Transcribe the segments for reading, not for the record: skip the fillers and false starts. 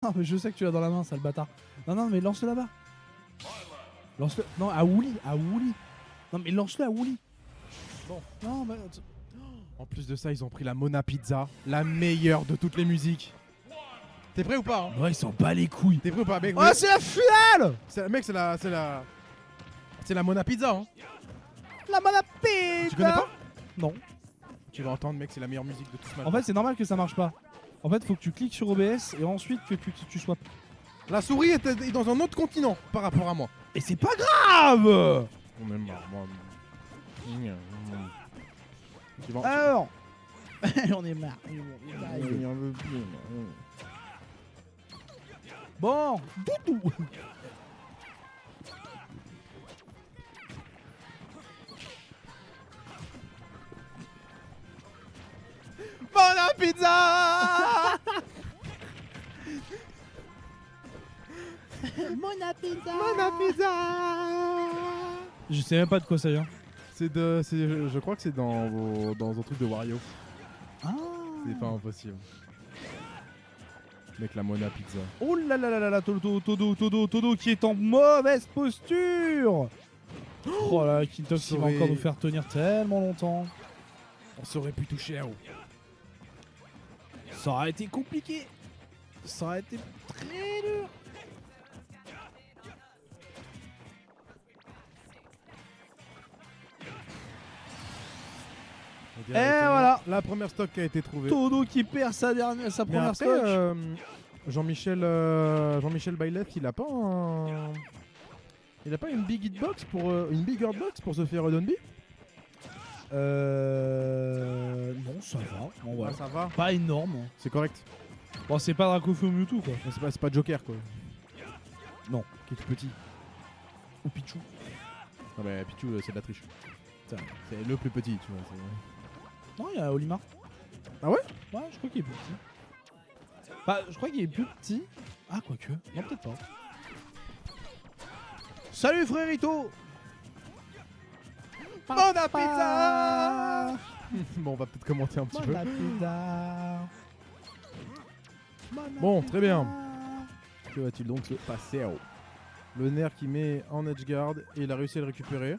Non mais je sais que tu l'as dans la main, sale bâtard. Non non mais lance-le là-bas. Lance-le. Non à Wooly, à Wooly. Non mais lance-le à Wooly. Bon. Non mais... En plus de ça, ils ont pris la Mona Pizza, la meilleure de toutes les musiques. T'es prêt ou pas hein? Ouais, ils s'en bat les couilles. T'es prêt ou pas mec? Oh c'est la finale. Mec, c'est la Mona Pizza hein. La Mona Pizza. Tu connais pas? Non. Tu vas entendre mec, c'est la meilleure musique de tout ce match. En fait c'est normal que ça marche pas. En fait faut que tu cliques sur OBS et ensuite que tu swaps. La souris est dans un autre continent par rapport à moi. Et c'est pas grave. On est marre, moi. Alors. On est marre. Bon, doudou. Mona Pizza. Mona Pizza. Mona Pizza. Je sais même pas de quoi ça vient. Je crois que c'est dans un truc de Wario. Ah. C'est pas impossible. Mec, la Mona Pizza. Oh là là là là là, Todo qui est en mauvaise posture. Oh là, Kintox il va encore nous faire tenir tellement longtemps. On saurait pu toucher à haut. Ça aurait été compliqué. Ça aurait été très dur. Et voilà. La première stock qui a été trouvée. Todo qui perd sa première stock. Jean-Michel Baileth, il a pas une big hitbox une big box pour se faire Redonby? Non, ça va. Bon, ouais. Ah, ça va. Pas énorme. C'est correct. Bon, c'est pas Dracofeu Mewtwo quoi. C'est pas Joker quoi. Non. Qui est tout petit. Ou Pichu. Non mais Pichu c'est de la triche. C'est le plus petit tu vois. Non, il y a Olimar. Ah ouais? Ouais, je crois qu'il est plus petit. Bah, je crois qu'il est plus petit. Ah, quoique. Non, peut-être pas. Salut frérito. Mona Pizza. Bon, on va peut-être commenter un petit peu. Bon, très bien. Que va-t-il donc se passer? Le nerf qui met en edge guard et il a réussi à le récupérer.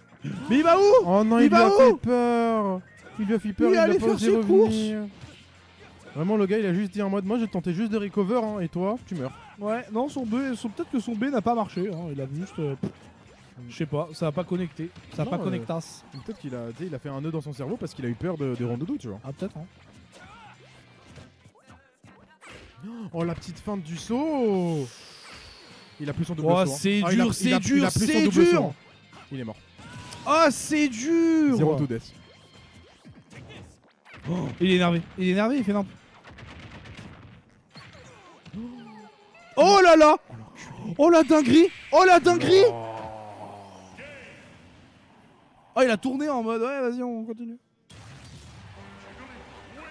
Mais il va où? Oh non, il lui a fait peur. Il lui a fait peur, il a pas osé revenir. Vraiment, le gars, il a juste dit en mode, moi, je tentais juste de recover, hein, et toi, tu meurs. Ouais, non, peut-être que son B n'a pas marché. Hein. Il a juste... je sais pas, ça a pas connecté. Ça a pas connectas. Peut-être qu'il a fait un nœud dans son cerveau parce qu'il a eu peur de Rondoudou, tu vois. Ah, peut-être, hein. Oh, la petite feinte du saut. Il a plus son double saut. Oh, c'est dur, c'est dur, c'est dur. Il est mort. Oh, c'est dur. 0 to death. Oh, il est énervé, il fait n'importe. Oh là là. Oh la dinguerie. Oh la dinguerie. Oh, il a tourné en mode, ouais, vas-y, on continue.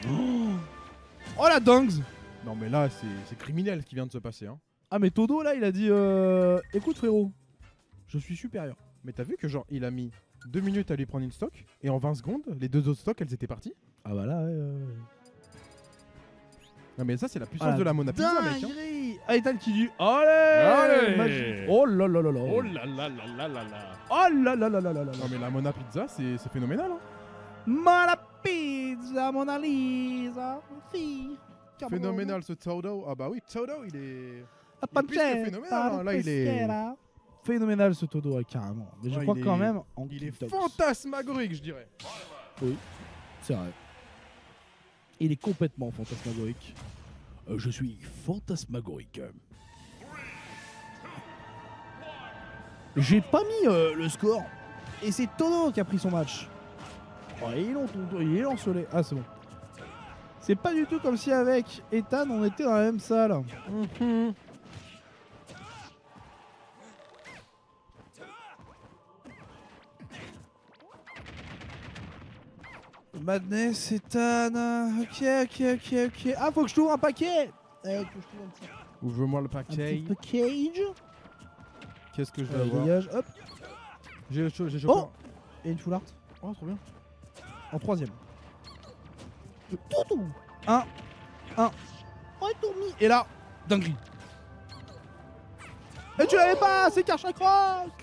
Oh la dingue. Non mais là, c'est criminel ce qui vient de se passer, hein. Ah mais Todo là il a dit écoute frérot, je suis supérieur. Mais t'as vu que genre il a mis 2 minutes à lui prendre une stock et en 20 secondes les deux autres stocks elles étaient parties. Ah bah là Non mais ça c'est la puissance de la Mona Pizza mec hein. Ah Ethan qui dit allez, magique. Oh là là là là. Oh là là là là là là. Oh là là là là là là. Non mais la Mona Pizza c'est phénoménal hein. Mona Pizza, Mona Lisa, fille. Phénoménal ce Todo. Ah bah oui, Todo il est plus que phénoménal hein. Là il est phénoménal ce Todo carrément. Mais je crois quand même il est fantasmagorique je dirais. Oui, c'est vrai. Il est complètement fantasmagorique. Je suis fantasmagorique. J'ai pas mis le score. Et c'est Todo qui a pris son match. Oh, il est ensolé. Ah, c'est bon. C'est pas du tout comme si avec Ethan on était dans la même salle. Madness, Ethan. Ok. Ah, faut que je trouve un paquet. Ouvre-moi le paquet. Package. Qu'est-ce que je vais avoir? Dégage, hop. J'ai chopé. Oh. Et une full art. Oh, trop bien. En troisième. Un. Oh, tourmi. Et là, dinguerie. Et tu l'avais pas, c'est Karchakroc.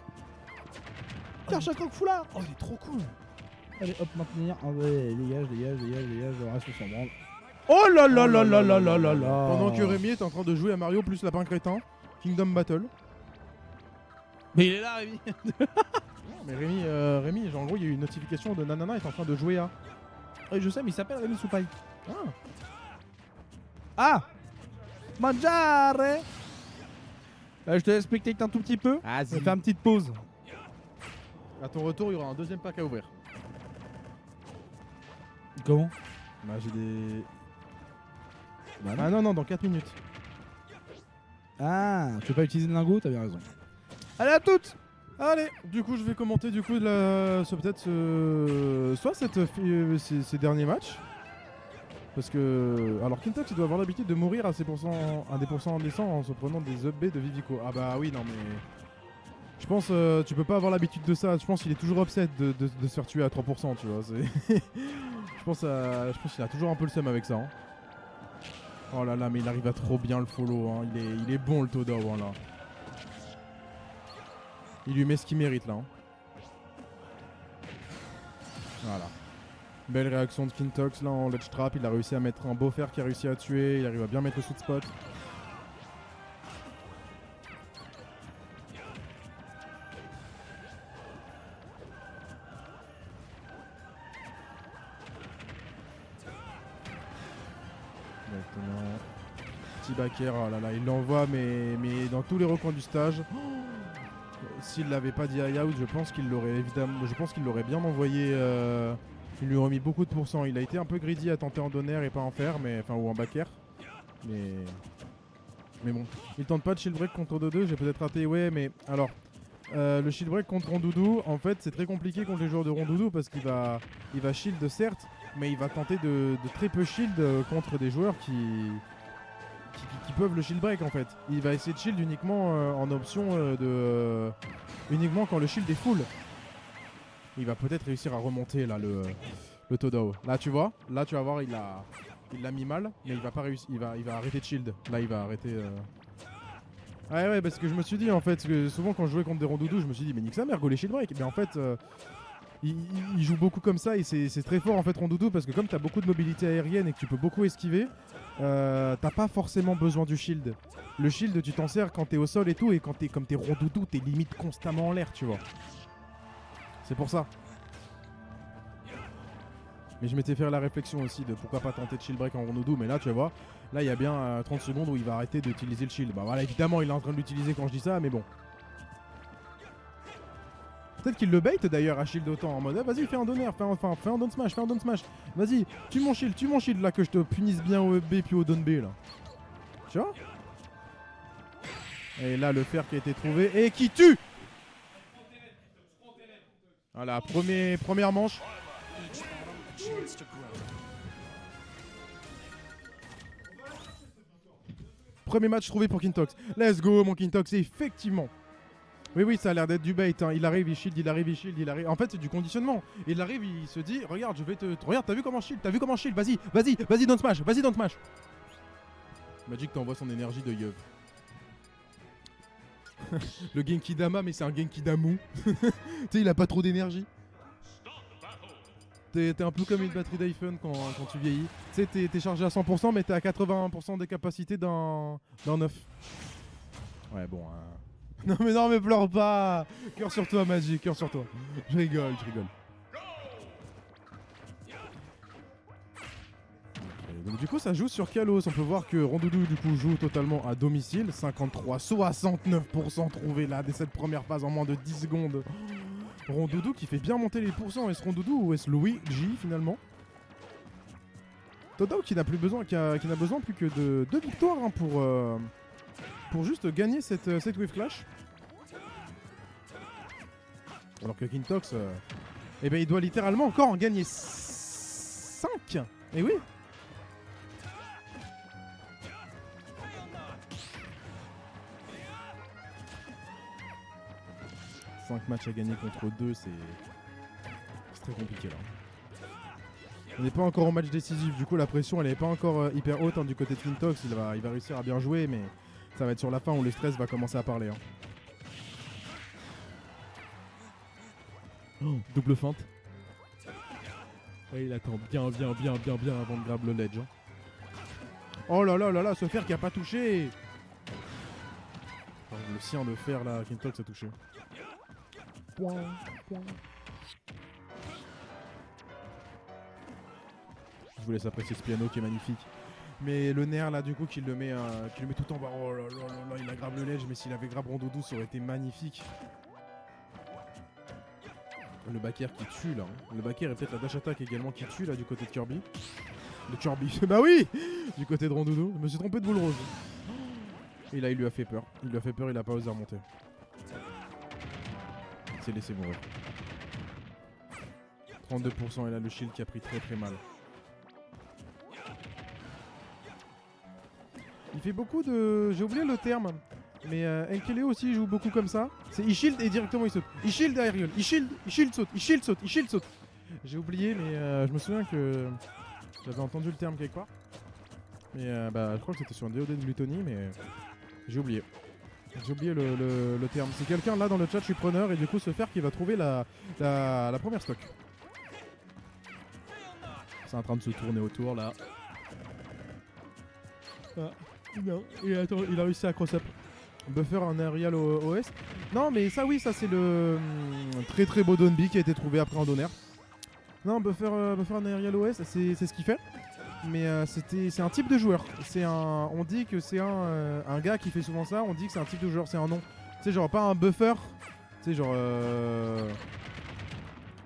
Karchakroc foulard. Oh, il est trop cool. Allez, hop, maintenir. Ah ouais, dégage, le reste on s'en branle. Oh là là là là là là là là. Pendant que Rémi est en train de jouer à Mario plus Lapin Crétin, Kingdom Battle. Mais il est là, Rémi. Mais Rémi, genre, en gros, il y a eu une notification de Nanana est en train de jouer à. Oui, je sais, mais il s'appelle Rémi Soupaille. Ah. Ah, mangiare. Je te laisse spectater un tout petit peu. Ah, Je vais faire une petite pause. À ton retour, il y aura un deuxième pack à ouvrir. Comment? Bah, j'ai des. Bah Ah non, dans 4 minutes. Ah, tu veux pas utiliser le lingot? T'as bien raison. Allez, à toutes. Allez, du coup, je vais commenter du coup peut-être soit ces derniers matchs. Parce que. Alors, Kintox, il doit avoir l'habitude de mourir à des pourcents indécents en se prenant des up B de Vivico. Ah bah oui, non mais. Je pense tu peux pas avoir l'habitude de ça. Je pense qu'il est toujours upset de se faire tuer à 3%, tu vois. je pense qu'il a toujours un peu le seum avec ça. Hein. Oh là là, mais il arrive à trop bien le follow. Hein. Il est bon le Todo hein, là. Il lui met ce qu'il mérite là. Hein. Voilà. Belle réaction de Kintox là en ledge trap. Il a réussi à mettre un beau fer qui a réussi à tuer. Il arrive à bien mettre le sweet spot. Exactement. Petit backer, oh là là, il l'envoie mais dans tous les recoins du stage. S'il l'avait pas dit high out, je pense qu'il l'aurait bien envoyé. Il lui aurait mis beaucoup de pourcents. Il a été un peu greedy à tenter en donner et pas en faire, ou en backer. Mais bon, il tente pas de shield break contre Dodo. J'ai peut-être raté, ouais, mais alors le shield break contre Rondoudou, en fait, c'est très compliqué contre les joueurs de Rondoudou parce qu'il va shield certes, mais il va tenter de très peu shield contre des joueurs qui peuvent le shield break en fait. Il va essayer de shield uniquement en option uniquement quand le shield est full. Il va peut-être réussir à remonter là le Todao. Là tu vois, là tu vas voir il l'a mis mal, mais il va pas réussir, il va arrêter de shield. Là il va arrêter. Ouais parce que je me suis dit en fait, parce que souvent quand je jouais contre des rondoudous, je me suis dit mais nique sa mère, go les shield break. Mais en fait il joue beaucoup comme ça et c'est très fort en fait Rondoudou parce que comme t'as beaucoup de mobilité aérienne et que tu peux beaucoup esquiver, t'as pas forcément besoin du shield. Le shield tu t'en sers quand t'es au sol et tout, et quand comme t'es Rondoudou t'es limite constamment en l'air tu vois. C'est pour ça. Mais je m'étais fait la réflexion aussi de pourquoi pas tenter de shield break en Rondoudou, mais là tu vois, là il y a bien 30 secondes où il va arrêter d'utiliser le shield. Bah voilà, évidemment il est en train de l'utiliser quand je dis ça, mais bon. Peut-être qu'il le bait d'ailleurs à shield autant en mode vas-y fais un donner, fais un down smash, vas-y, tue mon shield là que je te punisse bien au B puis au down B là. Tu vois. Et là le fer qui a été trouvé et qui tue. Voilà, première manche. Premier match trouvé pour Kintox. Let's go mon Kintox, effectivement. Oui, ça a l'air d'être du bait. Hein. Il arrive, il shield. En fait, c'est du conditionnement. Il arrive, il se dit regarde, je vais te. Regarde, t'as vu comment shield, Vas-y, don't smash. Magic t'envoie son énergie de Yeuve. Le Genki Dama, mais c'est un Genki Damu. Tu sais, il a pas trop d'énergie. T'es un peu comme une batterie d'iPhone quand tu vieillis. Tu sais, t'es chargé à 100%, mais t'es à 81% des capacités d'un 9. Ouais, bon. Non mais pleure pas. Cœur sur toi Magic, cœur sur toi. Je rigole. Donc du coup ça joue sur Kalos. On peut voir que Rondoudou du coup joue totalement à domicile. 69% trouvé là dès cette première phase en moins de 10 secondes. Rondoudou qui fait bien monter les pourcents. Est-ce Rondoudou ou est-ce Louis J finalement? Todao qui n'a besoin plus que de 2 victoires hein, pour juste gagner cette wave clash. Alors que Kintox, eh ben il doit littéralement encore en gagner 5. Et oui. « 5 matchs à gagner contre 2, c'est très compliqué là. On n'est pas encore au match décisif, du coup la pression elle n'est pas encore hyper haute hein, du côté de Kintox. Il va réussir à bien jouer, mais ça va être sur la fin où le stress va commencer à parler. Hein. Oh, double feinte. Ouais, il attend bien avant de grab le ledge. Hein. Oh là là là là, ce fer qui a pas touché. Oh, le sien de fer là, Kintox a touché. Point. Je vous laisse apprécier ce piano qui est magnifique. Mais le nerf là du coup qui le met tout en bas. Oh là là là là, il a grab le ledge, mais s'il avait grab Rondoudou ça aurait été magnifique. Le back air qui tue là. Hein. Le back air et peut-être la dash attack également qui tue là du côté de Kirby. Le Kirby, bah oui. Du côté de Rondoudou. Je me suis trompé de boule rose. Et là il lui a fait peur. Il a pas osé remonter. Il s'est laissé mourir. 32% et là le shield qui a pris très très mal. Il fait beaucoup de... J'ai oublié le terme. Mais Nkele aussi joue beaucoup comme ça. C'est il shield et directement il saute. Il shield aérial. Il shield saute. Il shield saute. J'ai oublié mais je me souviens que j'avais entendu le terme quelque part. Mais je crois que c'était sur un DOD de Gluttony mais j'ai oublié. J'ai oublié le terme. C'est quelqu'un là dans le chat, je suis preneur et du coup ce fer qui va trouver la première stock. C'est en train de se tourner autour là. Ah, non, il a réussi à cross-up. Buffer un aerial OS. Non mais ça oui, ça c'est le très très beau Donby qui a été trouvé après en donner. Non, buffer un aerial OS, c'est ce qu'il fait. Mais c'est un type de joueur. On dit que c'est un gars qui fait souvent ça, on dit que c'est un type de joueur, c'est un nom. Tu sais genre pas un buffer. Tu sais genre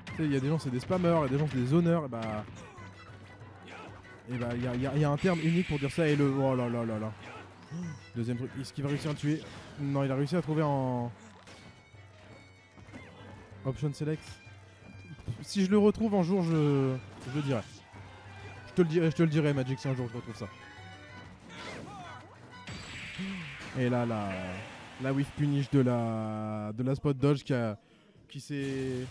tu sais il y a des gens c'est des spammers, il y a des gens c'est des zoners et bah il y a un terme unique pour dire ça et le oh là là là là. Deuxième truc, est-ce qu'il va réussir à le tuer? Non, il a réussi à trouver en option select. Si je le retrouve un jour, je le dirai. Je te le dirai Magic si un jour je retrouve ça. Et là la whiff punish de la spot dodge qui s'est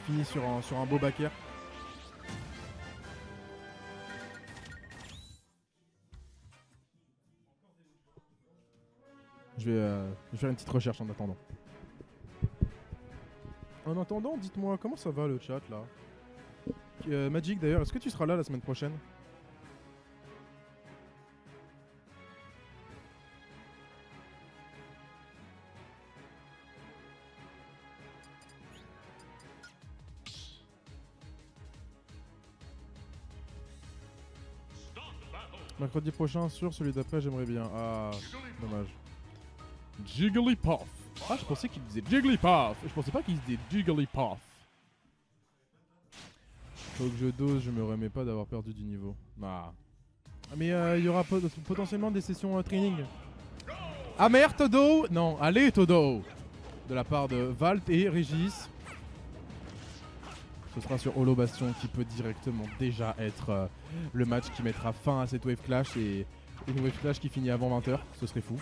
fini sur un beau back air. Je vais faire une petite recherche en attendant. En attendant, dites-moi comment ça va le chat là. Magic d'ailleurs, est-ce que tu seras là la semaine prochaine? Mercredi prochain sur celui d'après j'aimerais bien. Ah, dommage. Jigglypuff. Ah, je pensais qu'il disait Jigglypuff. Je pensais pas qu'il disait Jigglypuff. Faut que je dose, je me remets pas d'avoir perdu du niveau. Ah. Mais il y aura potentiellement des sessions training. Amer Todo. Non, allez Todo. De la part de Valt et Régis. Ce sera sur Holo Bastion qui peut directement déjà être le match qui mettra fin à cette Wave Clash et une Wave Clash qui finit avant 20h. Ce serait fou.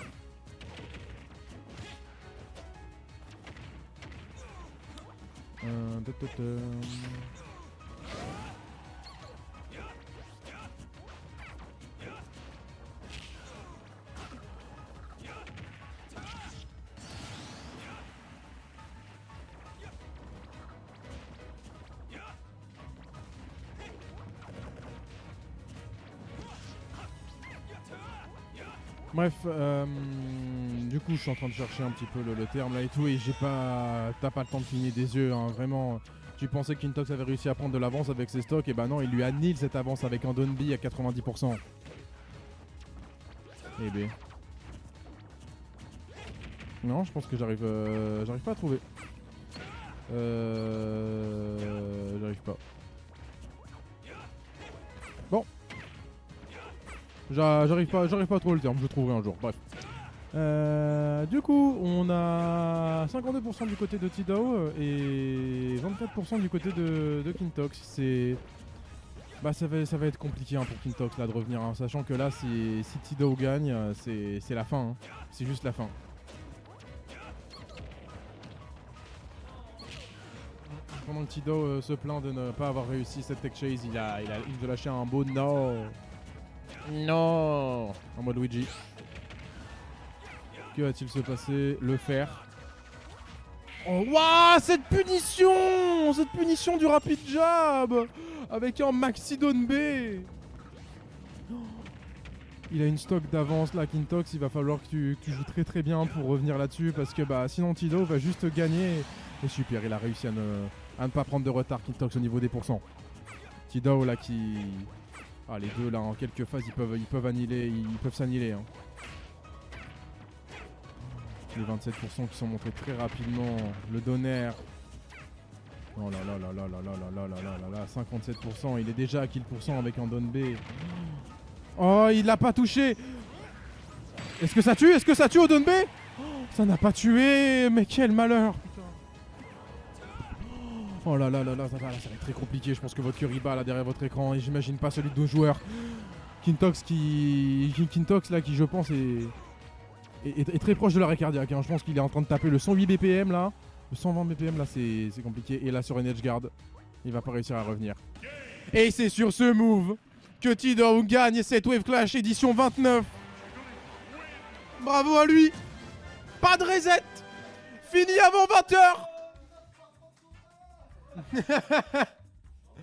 Bref, du coup je suis en train de chercher un petit peu le terme là et tout et t'as pas le temps de cligner des yeux, hein, vraiment. Tu pensais que Kintox avait réussi à prendre de l'avance avec ses stocks et bah non, il lui annule cette avance avec un Donby à 90%. Eh ben. Non, je pense que j'arrive pas à trouver. J'arrive pas. Bon. J'arrive pas à trouver le terme, je le trouverai un jour. Bref. Du coup, on a 52% du côté de Tidao et 24% du côté de Kintox. Ça va être compliqué hein, pour Kintox là de revenir, hein, sachant que là, si Tidao gagne, c'est la fin. Hein. C'est juste la fin. Pendant que Tidao se plaint de ne pas avoir réussi cette tech chase, il a lâché un beau no. Non. En mode Luigi. Que va-t-il se passer? Le fer. Oh, waouh, cette punition du rapid jab avec un maxi down B. Il a une stock d'avance là, Kintox. Il va falloir que tu joues très bien pour revenir là-dessus parce que bah sinon Tido va juste gagner. Et super, il a réussi à ne pas prendre de retard, Kintox, au niveau des pourcents. Tido là qui... Ah, les deux là en quelques phases ils peuvent s'annihiler. Hein. Les 27% qui sont montrés très rapidement. Le Donner. Oh là là là là là là là là là là là. 57%. Il est déjà à kill % avec un Don B. Oh, il l'a pas touché. Est-ce que ça tue? Est-ce que ça tue au Don B? Ça n'a pas tué. Mais quel malheur. Oh là là là là, ça va être très compliqué. Je pense que votre curry bat là derrière votre écran. Et j'imagine pas celui de nos joueurs. Kintox là qui je pense est très proche de l'arrêt cardiaque. Hein. Je pense qu'il est en train de taper le 108 BPM là. Le 120 BPM là c'est compliqué. Et là sur une edge guard, il va pas réussir à revenir. Et c'est sur ce move que Tidor gagne cette Wave Clash édition 29. Bravo à lui. Pas de reset. Fini avant 20h.